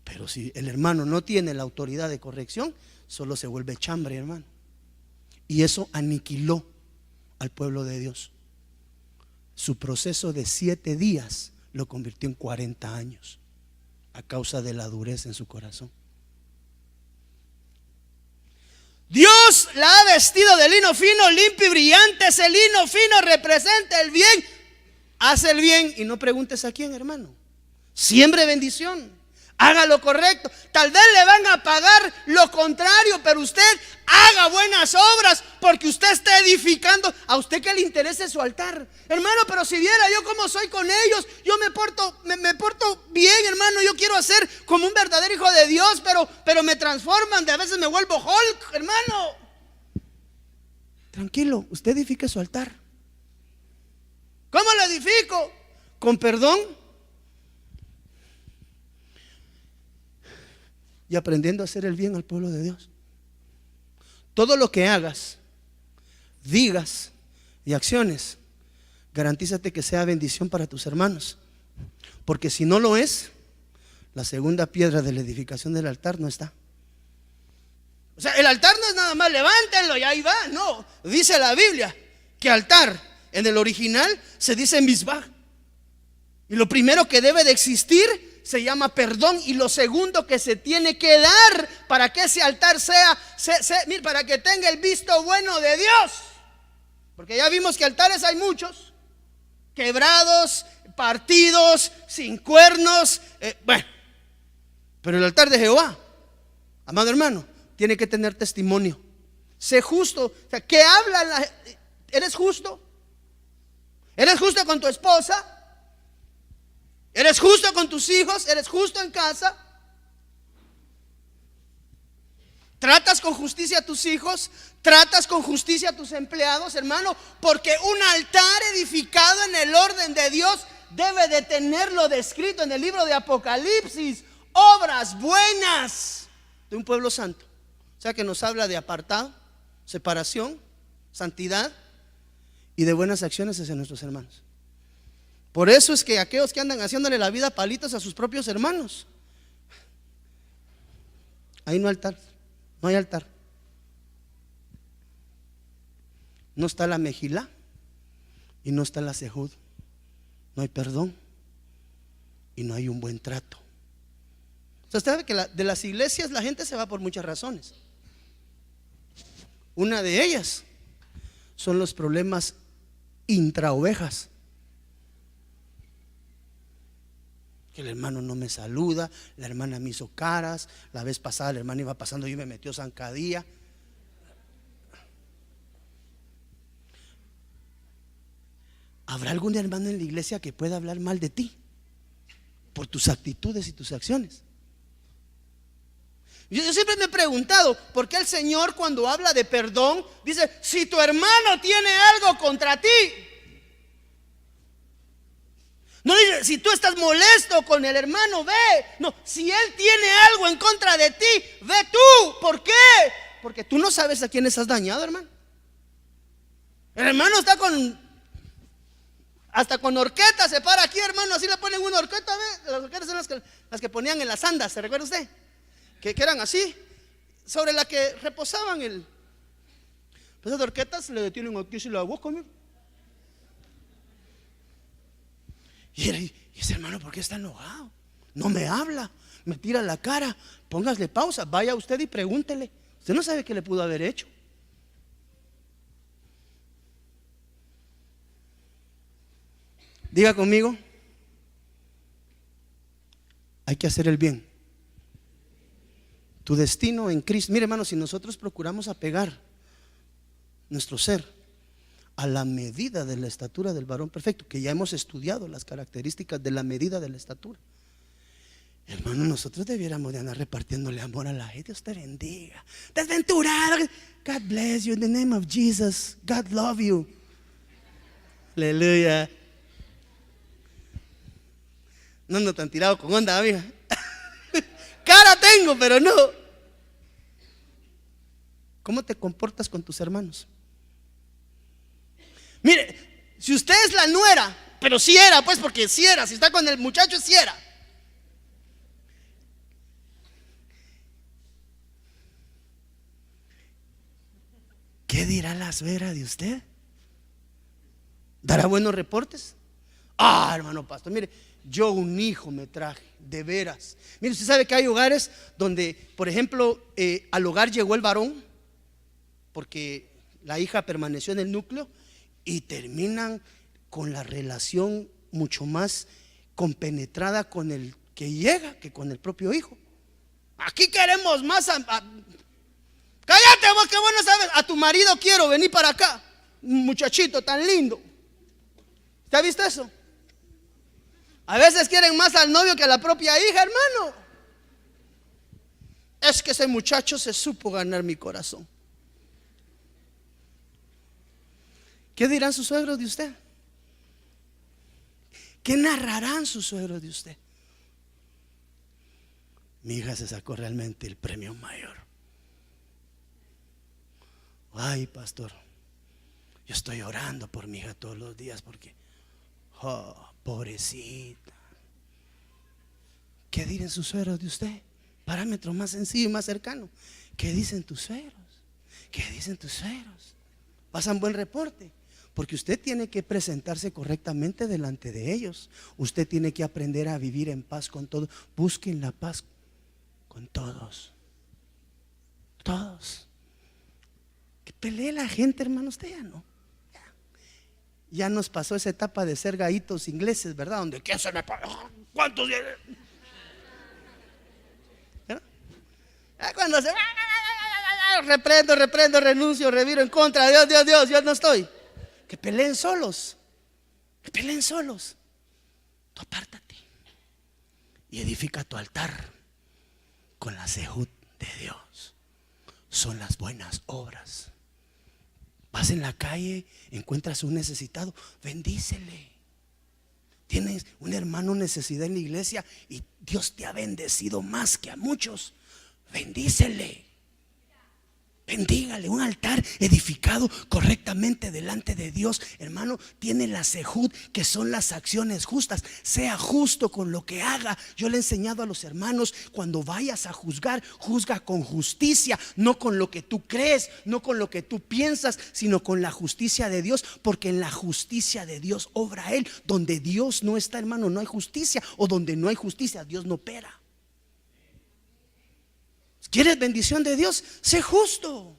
Pero si el hermano no tiene la autoridad de corrección, solo se vuelve chambre, hermano. Y eso aniquiló al pueblo de Dios. Su proceso de 7 días lo convirtió en 40 años a causa de la dureza en su corazón. Dios la ha vestido de lino fino, limpio y brillante. Ese lino fino representa el bien. Hace el bien y no preguntes a quién, hermano. Siembre bendición. Haga lo correcto. Tal vez le van a pagar lo contrario, pero usted haga buenas obras, porque usted está edificando. A usted que le interese su altar, hermano. Pero si viera yo cómo soy con ellos, yo me porto bien, hermano. Yo quiero ser como un verdadero hijo de Dios, pero me transforman. De a veces me vuelvo Hulk, hermano. Tranquilo, usted edifique su altar. ¿Cómo lo edifico? Con perdón y aprendiendo a hacer el bien al pueblo de Dios. Todo lo que hagas, digas y acciones, garantízate que sea bendición para tus hermanos, porque si no lo es, la segunda piedra de la edificación del altar no está. O sea, el altar no es nada más levántenlo y ahí va. No, dice la Biblia que altar en el original se dice mizbah, y lo primero que debe de existir se llama perdón, y lo segundo que se tiene que dar para que ese altar mira, para que tenga el visto bueno de Dios. Porque ya vimos que altares hay muchos, quebrados, partidos, sin cuernos, bueno. Pero el altar de Jehová, amado hermano, tiene que tener testimonio. Sé justo. O sea, ¿qué habla? ¿Eres justo? ¿Eres justo con tu esposa? ¿Eres justo con tus hijos? ¿Eres justo en casa? ¿Tratas con justicia a tus hijos? ¿Tratas con justicia a tus empleados, hermano? Porque un altar edificado en el orden de Dios debe de tenerlo descrito en el libro de Apocalipsis. Obras buenas de un pueblo santo. O sea que nos habla de apartado, separación, santidad y de buenas acciones hacia nuestros hermanos. Por eso es que aquellos que andan haciéndole la vida palitos a sus propios hermanos, ahí no hay altar, no hay altar. No está la mejilá y no está la sehud. No hay perdón y no hay un buen trato. O sea, usted sabe que de las iglesias la gente se va por muchas razones. Una de ellas son los problemas intraovejas. Que el hermano no me saluda, la hermana me hizo caras, la vez pasada la hermana iba pasando y me metió zancadilla. ¿Habrá algún hermano en la iglesia que pueda hablar mal de ti por tus actitudes y tus acciones? Yo siempre me he preguntado por qué el Señor, cuando habla de perdón, dice: si tu hermano tiene algo contra ti. No dice: si tú estás molesto con el hermano, ve. No, si él tiene algo en contra de ti, ve tú. ¿Por qué? Porque tú no sabes a quién has dañado, hermano. El hermano está hasta con horqueta se para aquí, hermano. Así le ponen una horqueta, ¿ve? Las horquetas son las que ponían en las andas, ¿se recuerda usted? Que eran así, sobre la que reposaban pues esas horquetas le detienen aquí si la boca, amigo. Y ese hermano, ¿por qué está enojado? No me habla, me tira la cara. Póngale pausa, vaya usted y pregúntele. Usted no sabe qué le pudo haber hecho. Diga conmigo: hay que hacer el bien. Tu destino en Cristo. Mire, hermano, si nosotros procuramos apegar nuestro ser a la medida de la estatura del varón perfecto, que ya hemos estudiado las características de la medida de la estatura, hermano, nosotros debiéramos de andar repartiéndole amor a la gente. Dios te bendiga, desventurado, God bless you in the name of Jesus, God love you, aleluya. No ando tan tirado con onda, amiga. Cara tengo, pero no. ¿Cómo te comportas con tus hermanos? Mire, si usted es la nuera, pero si era, pues, porque si era, si está con el muchacho, si era. ¿Qué dirá la suegra de usted? ¿Dará buenos reportes? Ah, hermano pastor, mire, yo un hijo me traje, de veras. Mire, usted sabe que hay hogares donde, por ejemplo, al hogar llegó el varón porque la hija permaneció en el núcleo, y terminan con la relación mucho más compenetrada con el que llega que con el propio hijo. Aquí queremos más. Cállate vos, que vos no sabes. A tu marido quiero, vení para acá. Un muchachito tan lindo. ¿Te has visto eso? A veces quieren más al novio que a la propia hija, hermano. Es que ese muchacho se supo ganar mi corazón. ¿Qué dirán sus suegros de usted? ¿Qué narrarán sus suegros de usted? Mi hija se sacó realmente el premio mayor. Ay, pastor, yo estoy orando por mi hija todos los días porque, pobrecita. ¿Qué dirán sus suegros de usted? Parámetro más sencillo y más cercano. ¿Qué dicen tus suegros? ¿Qué dicen tus suegros? Pasan buen reporte. Porque usted tiene que presentarse correctamente delante de ellos. Usted tiene que aprender a vivir en paz con todos. Busquen la paz con todos. Todos. Que pelee la gente, hermano. Usted ya no. Ya nos pasó esa etapa de ser gallitos ingleses, ¿verdad? Donde ¿qué se me pasa? ¿Cuántos? Cuando se reprendo, renuncio, reviro en contra. Dios, yo no estoy. Que peleen solos. Que peleen solos. Tú apártate y edifica tu altar con la sehut de Dios. Son las buenas obras. Vas en la calle, encuentras un necesitado, bendícele. Tienes un hermano necesidad en la iglesia y Dios te ha bendecido más que a muchos. Bendícele. Bendígale. Un altar edificado correctamente delante de Dios, hermano, tiene la sehut, que son las acciones justas. Sea justo con lo que haga. Yo le he enseñado a los hermanos: cuando vayas a juzgar, juzga con justicia, no con lo que tú crees, no con lo que tú piensas, sino con la justicia de Dios, porque en la justicia de Dios obra Él. Donde Dios no está, hermano, no hay justicia, o donde no hay justicia, Dios no opera. ¿Quieres bendición de Dios? Sé justo.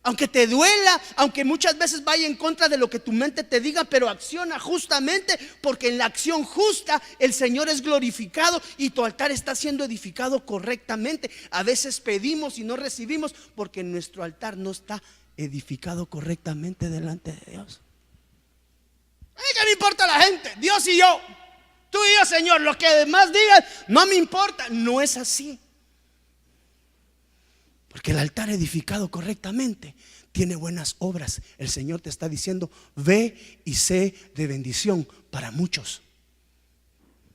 Aunque te duela, aunque muchas veces vaya en contra de lo que tu mente te diga, pero acciona justamente, porque en la acción justa el Señor es glorificado y tu altar está siendo edificado correctamente. A veces pedimos y no recibimos porque nuestro altar no está edificado correctamente delante de Dios. ¿Qué me importa la gente? Dios y yo, tú y yo, Señor, lo que demás digan no me importa. No es así. Porque el altar edificado correctamente tiene buenas obras. El Señor te está diciendo: ve y sé de bendición para muchos.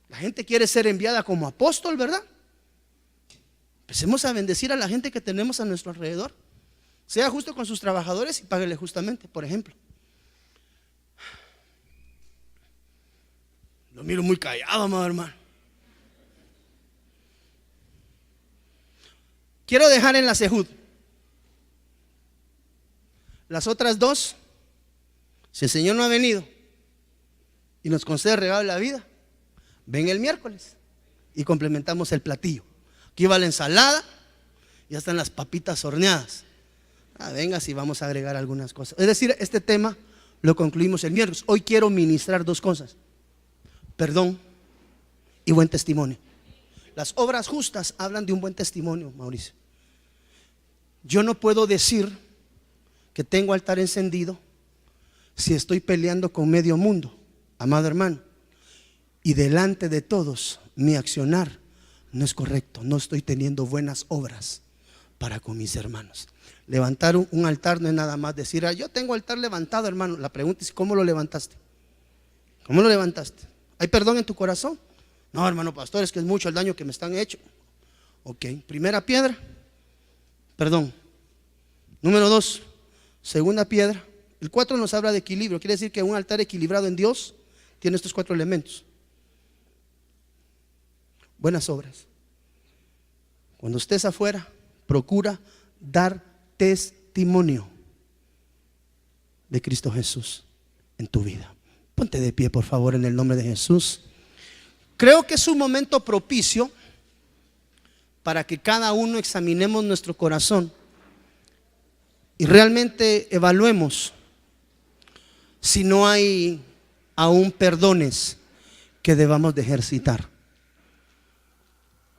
La gente quiere ser enviada como apóstol, ¿verdad? Empecemos a bendecir a la gente que tenemos a nuestro alrededor. Sea justo con sus trabajadores y páguele justamente. Por ejemplo, lo miro muy callado, amado hermano. Quiero dejar en la sehut. Las otras dos, si el Señor no ha venido y nos concede el regalo de la vida, ven el miércoles y complementamos el platillo. Aquí va la ensalada, ya están las papitas horneadas. Venga, si vamos a agregar algunas cosas. Es decir, este tema lo concluimos el miércoles. Hoy quiero ministrar dos cosas: perdón y buen testimonio. Las obras justas hablan de un buen testimonio, Mauricio. Yo no puedo decir que tengo altar encendido si estoy peleando con medio mundo, amado hermano, y delante de todos mi accionar no es correcto. No estoy teniendo buenas obras para con mis hermanos. Levantar un altar no es nada más decir: yo tengo altar levantado, hermano. La pregunta es: ¿cómo lo levantaste? ¿Cómo lo levantaste? ¿Hay perdón en tu corazón? No, hermano pastor, es que es mucho el daño que me están hecho. Ok, primera piedra, perdón. Número 2, segunda piedra. El 4 nos habla de equilibrio. Quiere decir que un altar equilibrado en Dios tiene estos 4 elementos. Buenas obras. Cuando estés afuera, procura dar testimonio de Cristo Jesús en tu vida. Ponte de pie, por favor, en el nombre de Jesús. Creo que es un momento propicio para que cada uno examinemos nuestro corazón y realmente evaluemos si no hay aún perdones que debamos de ejercitar.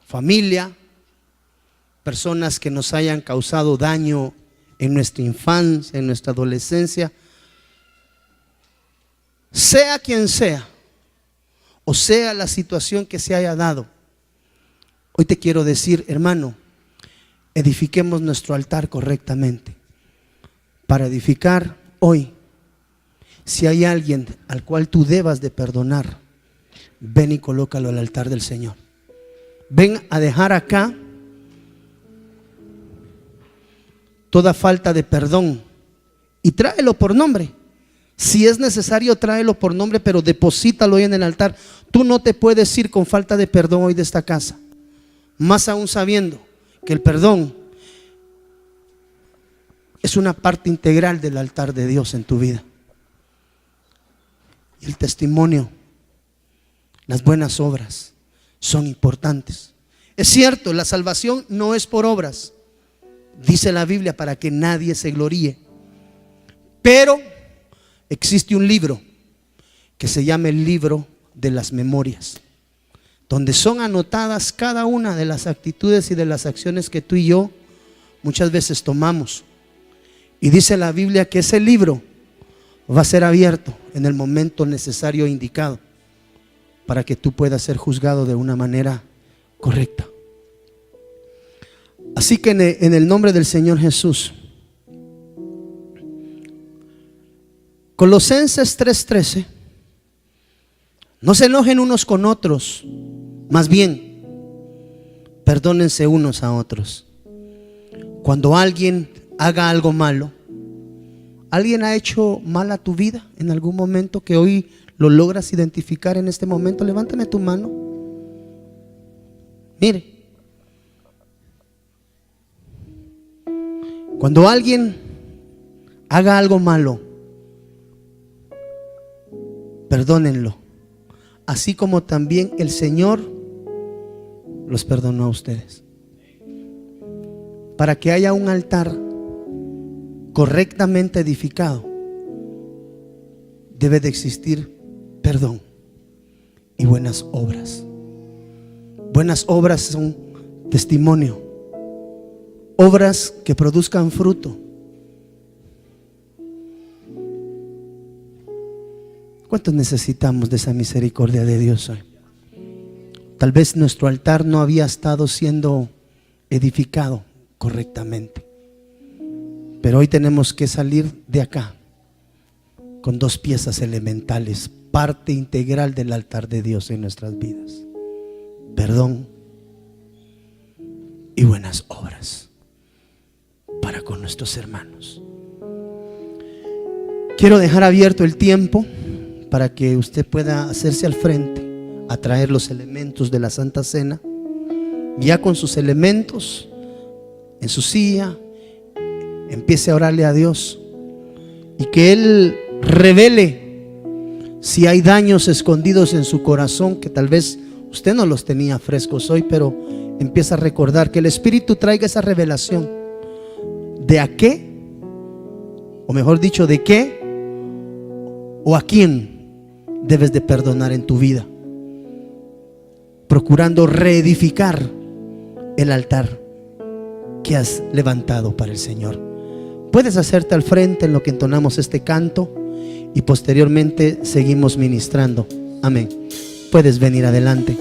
familia, personas que nos hayan causado daño en nuestra infancia, en nuestra adolescencia, sea quien sea, o sea la situación que se haya dado. Hoy te quiero decir, hermano, edifiquemos nuestro altar correctamente. Para edificar hoy, si hay alguien al cual tú debas de perdonar, ven y colócalo al altar del Señor. Ven a dejar acá toda falta de perdón y tráelo por nombre. Si es necesario, tráelo por nombre, pero deposítalo hoy en el altar. Tú no te puedes ir con falta de perdón hoy de esta casa, más aún sabiendo que el perdón es una parte integral del altar de Dios en tu vida. Y el testimonio, las buenas obras son importantes. Es cierto, la salvación no es por obras, dice la Biblia, para que nadie se gloríe. Pero existe un libro que se llama el libro de las memorias, donde son anotadas cada una de las actitudes y de las acciones que tú y yo muchas veces tomamos. Y dice la Biblia que ese libro va a ser abierto en el momento necesario e indicado para que tú puedas ser juzgado de una manera correcta. Así que en el nombre del Señor Jesús, Colosenses 3:13, no se enojen unos con otros, más bien perdónense unos a otros. Cuando alguien haga algo malo, ¿alguien ha hecho mal a tu vida en algún momento que hoy lo logras identificar en este momento? Levántame tu mano. Mire, cuando alguien haga algo malo, perdónenlo, así como también el Señor los perdonó a ustedes. Para que haya un altar correctamente edificado, debe de existir perdón y buenas obras. Buenas obras son testimonio, obras que produzcan fruto. ¿Cuántos necesitamos de esa misericordia de Dios hoy? Tal vez nuestro altar no había estado siendo edificado correctamente, pero hoy tenemos que salir de acá con dos piezas elementales, parte integral del altar de Dios en nuestras vidas: perdón y buenas obras para con nuestros hermanos. Quiero dejar abierto el tiempo para que usted pueda hacerse al frente a traer los elementos de la Santa Cena. Ya con sus elementos en su silla, empiece a orarle a Dios y que Él revele si hay daños escondidos en su corazón que tal vez usted no los tenía frescos hoy, pero empieza a recordar, que el Espíritu traiga esa revelación de a qué, o mejor dicho, de qué o a quién debes de perdonar en tu vida, procurando reedificar el altar que has levantado para el Señor. Puedes hacerte al frente en lo que entonamos este canto y posteriormente seguimos ministrando. Amén. Puedes venir adelante.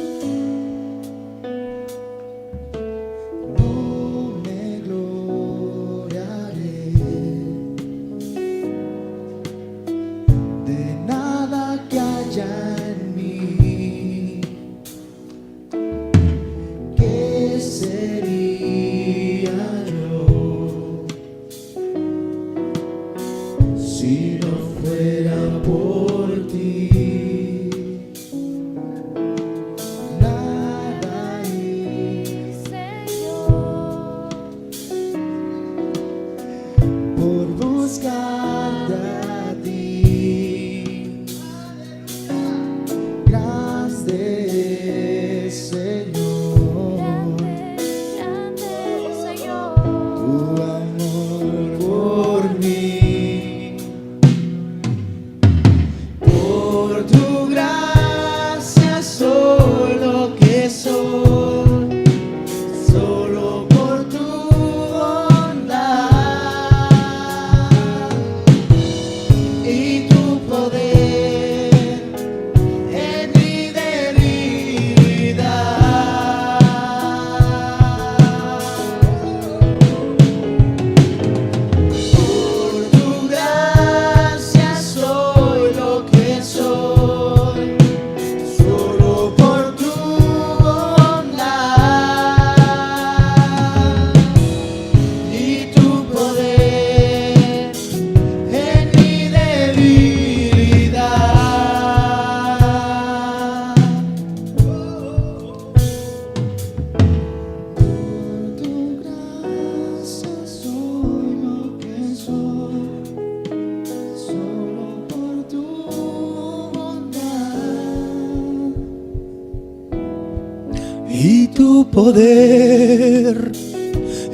y tu poder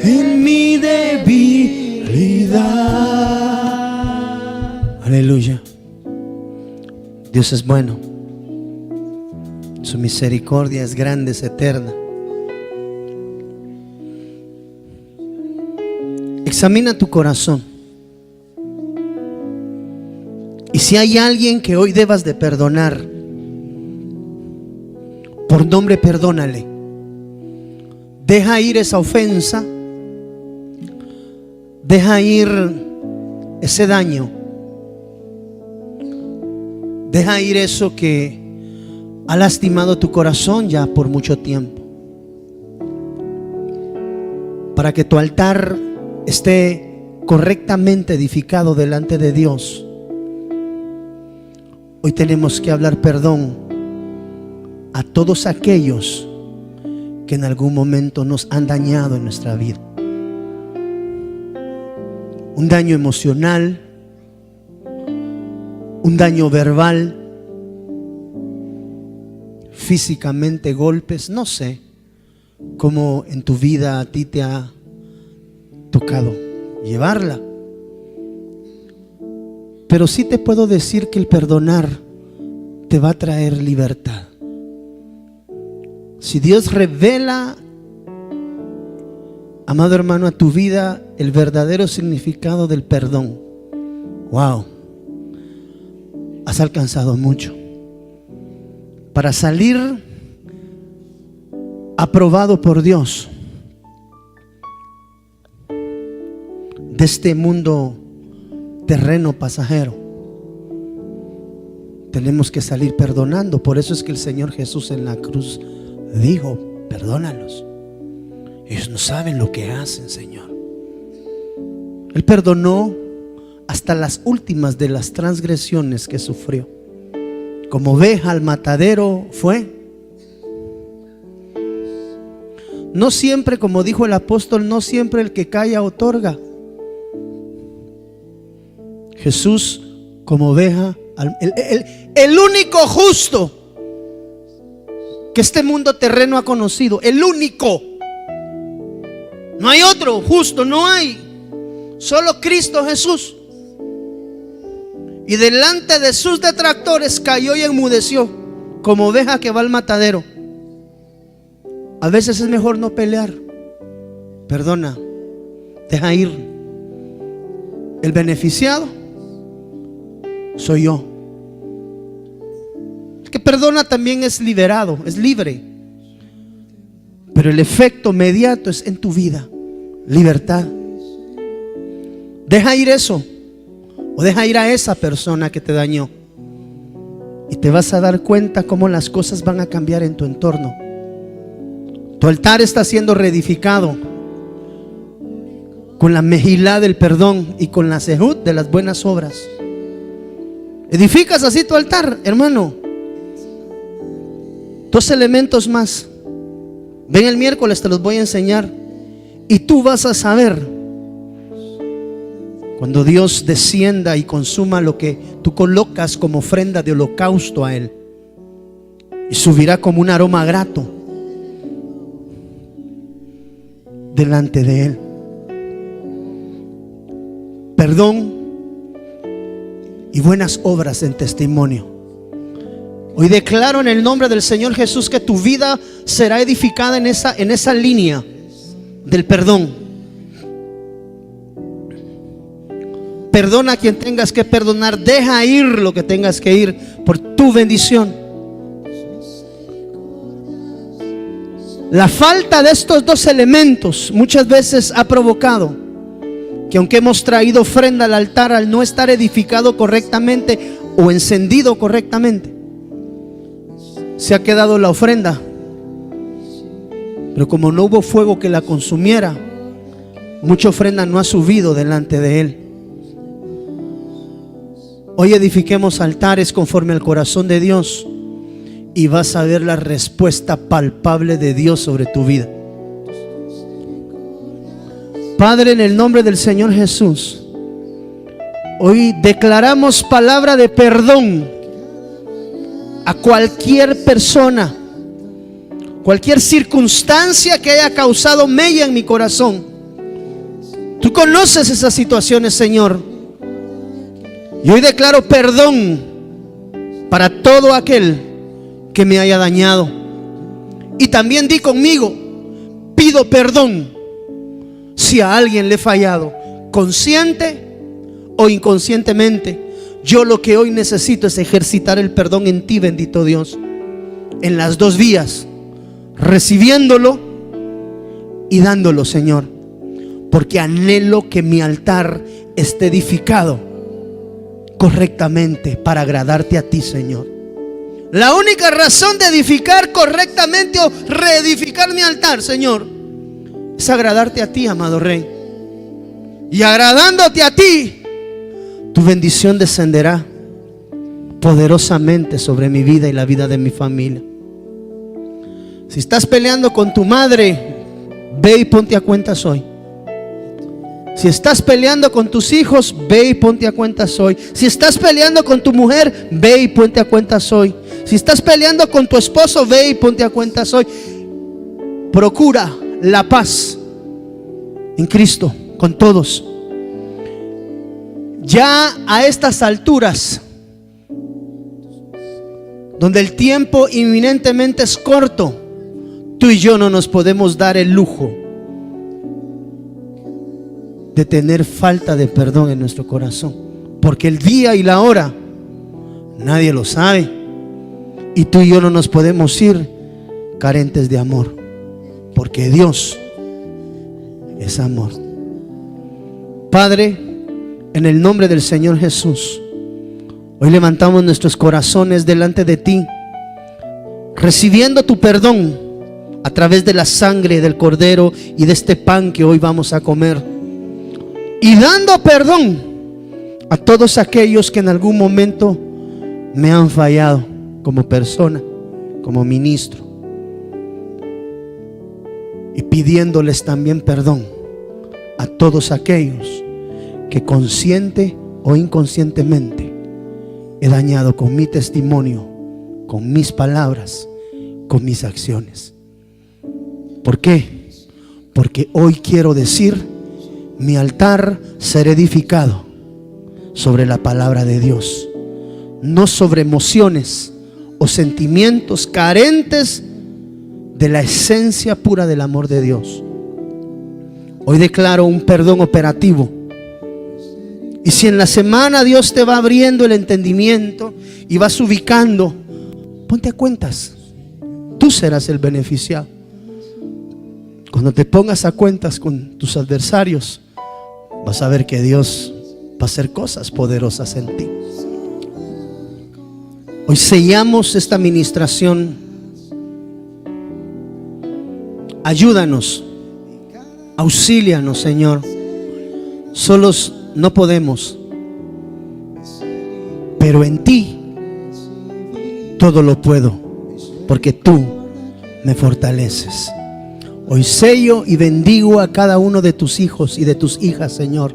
en mi debilidad. Aleluya. Dios es bueno. Su misericordia es grande, es eterna. Examina tu corazón. Y si hay alguien que hoy debas de perdonar, por nombre perdónale. Deja ir esa ofensa. Deja ir ese daño. Deja ir eso que ha lastimado tu corazón ya por mucho tiempo, para que tu altar esté correctamente edificado delante de Dios. Hoy tenemos que hablar perdón a todos aquellos que en algún momento nos han dañado en nuestra vida. Un daño emocional, un daño verbal, físicamente, golpes, no sé cómo en tu vida a ti te ha tocado llevarla. Pero sí te puedo decir que el perdonar te va a traer libertad. Si Dios revela, amado hermano, a tu vida el verdadero significado del perdón, wow, has alcanzado mucho. Para salir aprobado por Dios de este mundo terreno pasajero, tenemos que salir perdonando. Por eso es que el Señor Jesús en la cruz dijo: perdónalos, ellos no saben lo que hacen, Señor. Él perdonó hasta las últimas de las transgresiones que sufrió. Como oveja al matadero fue. No siempre, como dijo el apóstol, no siempre el que calla otorga. Jesús como oveja, el único justo que este mundo terreno ha conocido, el único. No hay otro justo, no hay. Solo Cristo Jesús. Y delante de sus detractores cayó y enmudeció, como oveja que va al matadero. A veces es mejor no pelear. Perdona, deja ir. El beneficiado soy yo. El que perdona también es liberado, es libre. Pero el efecto inmediato es en tu vida: libertad. Deja ir eso, o deja ir a esa persona que te dañó, y te vas a dar cuenta cómo las cosas van a cambiar en tu entorno. Tu altar está siendo reedificado con la mejilá del perdón y con la sehut de las buenas obras. Edificas así tu altar, hermano. 2 elementos más. Ven el miércoles, te los voy a enseñar. Y tú vas a saber cuando Dios descienda y consuma lo que tú colocas como ofrenda de holocausto a Él, y subirá como un aroma grato delante de Él. Perdón y buenas obras en testimonio. Hoy declaro en el nombre del Señor Jesús que tu vida será edificada en esa línea del perdón. Perdona a quien tengas que perdonar. Deja ir lo que tengas que ir por tu bendición. La falta de estos 2 elementos muchas veces ha provocado que, aunque hemos traído ofrenda al altar, al no estar edificado correctamente o encendido correctamente, se ha quedado la ofrenda, pero como no hubo fuego que la consumiera, mucha ofrenda no ha subido delante de Él. Hoy edifiquemos altares conforme al corazón de Dios, y vas a ver la respuesta palpable de Dios sobre tu vida. Padre, en el nombre del Señor Jesús, hoy declaramos palabra de perdón a cualquier persona cualquier circunstancia que haya causado mella en mi corazón. Tú conoces esas situaciones, Señor. Y hoy declaro perdón para todo aquel que me haya dañado. Y también di conmigo, pido perdón si a alguien le he fallado, consciente o inconscientemente. Yo lo que hoy necesito es ejercitar el perdón en ti, bendito Dios, en las dos vías, recibiéndolo y dándolo, Señor, porque anhelo que mi altar esté edificado correctamente para agradarte a ti, Señor. La única razón de edificar correctamente o reedificar mi altar, Señor, es agradarte a ti, amado Rey. Y agradándote a ti, tu bendición descenderá poderosamente sobre mi vida y la vida de mi familia. Si estás peleando con tu madre, ve y ponte a cuentas hoy. Si estás peleando con tus hijos, ve y ponte a cuentas hoy. Si estás peleando con tu mujer, ve y ponte a cuentas hoy. Si estás peleando con tu esposo, ve y ponte a cuentas hoy. Procura la paz en Cristo con todos. Ya a estas alturas, donde el tiempo inminentemente es corto, tú y yo no nos podemos dar el lujo de tener falta de perdón en nuestro corazón, porque el día y la hora nadie lo sabe, y tú y yo no nos podemos ir carentes de amor, porque Dios es amor. Padre, en el nombre del Señor Jesús, hoy levantamos nuestros corazones delante de ti, recibiendo tu perdón a través de la sangre del Cordero y de este pan que hoy vamos a comer, y dando perdón a todos aquellos que en algún momento me han fallado como persona, como ministro, y pidiéndoles también perdón a todos aquellos que consciente o inconscientemente he dañado con mi testimonio, con mis palabras, con mis acciones. ¿Por qué? Porque hoy quiero decir: mi altar será edificado sobre la palabra de Dios, no sobre emociones o sentimientos carentes de la esencia pura del amor de Dios. Hoy declaro un perdón operativo. Y si en la semana Dios te va abriendo el entendimiento y vas ubicando, ponte a cuentas. Tú serás el beneficiado. Cuando te pongas a cuentas con tus adversarios, vas a ver que Dios va a hacer cosas poderosas en ti. Hoy sellamos esta administración. Ayúdanos, auxílianos, Señor. Solos no podemos, pero en ti todo lo puedo, porque tú me fortaleces. Hoy sello y bendigo a cada uno de tus hijos y de tus hijas, Señor,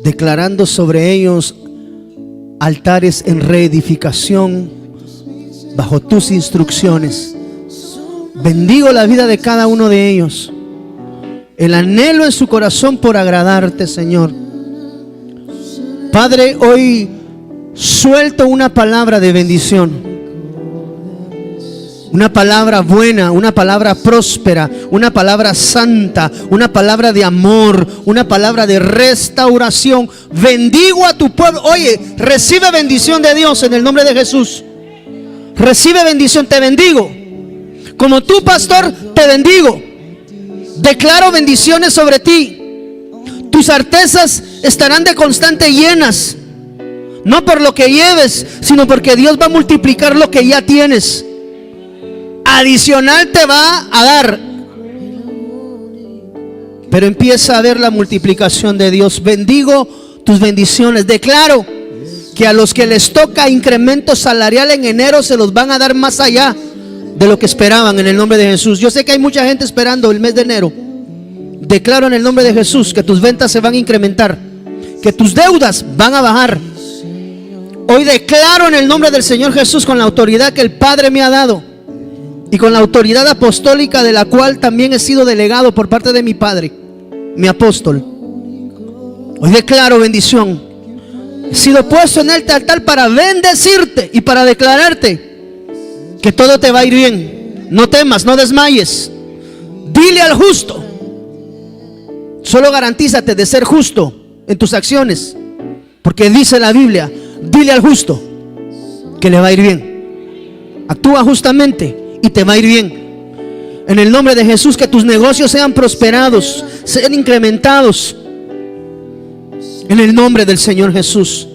declarando sobre ellos altares en reedificación bajo tus instrucciones. Bendigo la vida de cada uno de ellos, el anhelo en su corazón por agradarte, Señor. Padre, hoy suelto una palabra de bendición, una palabra buena, una palabra próspera, una palabra santa, una palabra de amor, una palabra de restauración. Bendigo a tu pueblo. Oye, recibe bendición de Dios en el nombre de Jesús. Recibe bendición, te bendigo. Como tu pastor, te bendigo. Declaro bendiciones sobre ti. Tus artesas estarán de constante llenas, no por lo que lleves, sino porque Dios va a multiplicar lo que ya tienes. Adicional te va a dar, pero empieza a ver la multiplicación de Dios. Bendigo tus bendiciones. Declaro que a los que les toca incremento salarial en enero se los van a dar más allá de lo que esperaban, en el nombre de Jesús. Yo sé que hay mucha gente esperando el mes de enero. Declaro en el nombre de Jesús que tus ventas se van a incrementar, que tus deudas van a bajar. Hoy declaro en el nombre del Señor Jesús, con la autoridad que el Padre me ha dado, y con la autoridad apostólica de la cual también he sido delegado por parte de mi Padre, mi apóstol, hoy declaro bendición. He sido puesto en este altar para bendecirte y para declararte que todo te va a ir bien. No temas, no desmayes. Dile al justo. Solo garantízate de ser justo en tus acciones, porque dice la Biblia: dile al justo que le va a ir bien. Actúa justamente y te va a ir bien. En el nombre de Jesús, que tus negocios sean prosperados, sean incrementados, en el nombre del Señor Jesús.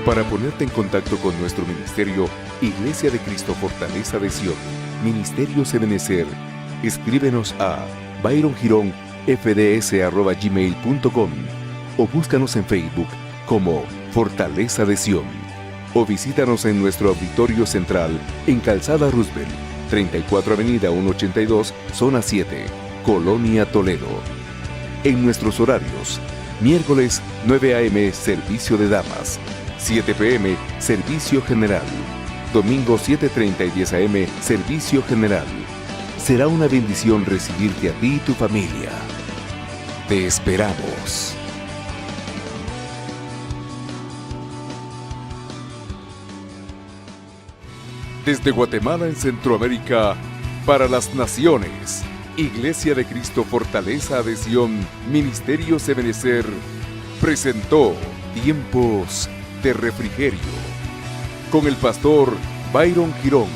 Para ponerte en contacto con nuestro ministerio, Iglesia de Cristo Fortaleza de Sion, Ministerio Ebenecer, escríbenos a byrongironfds@gmail.com o búscanos en Facebook como Fortaleza de Sion, o visítanos en nuestro auditorio central en Calzada Roosevelt, 34 Avenida 182, Zona 7, Colonia Toledo. En nuestros horarios: miércoles 9 a.m. servicio de damas, 7 p.m. servicio general, domingo 7:30 y 10 a.m. servicio general. Será una bendición recibirte a ti y tu familia. Te esperamos. Desde Guatemala en Centroamérica, para las naciones, Iglesia de Cristo Fortaleza de Sion, Ministerio Ebenecer, presentó Tiempos de Refrigerio con el pastor Byron Girón,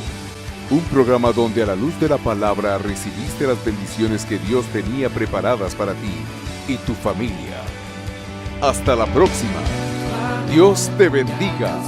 un programa donde a la luz de la palabra recibiste las bendiciones que Dios tenía preparadas para ti y tu familia. Hasta la próxima. Dios te bendiga.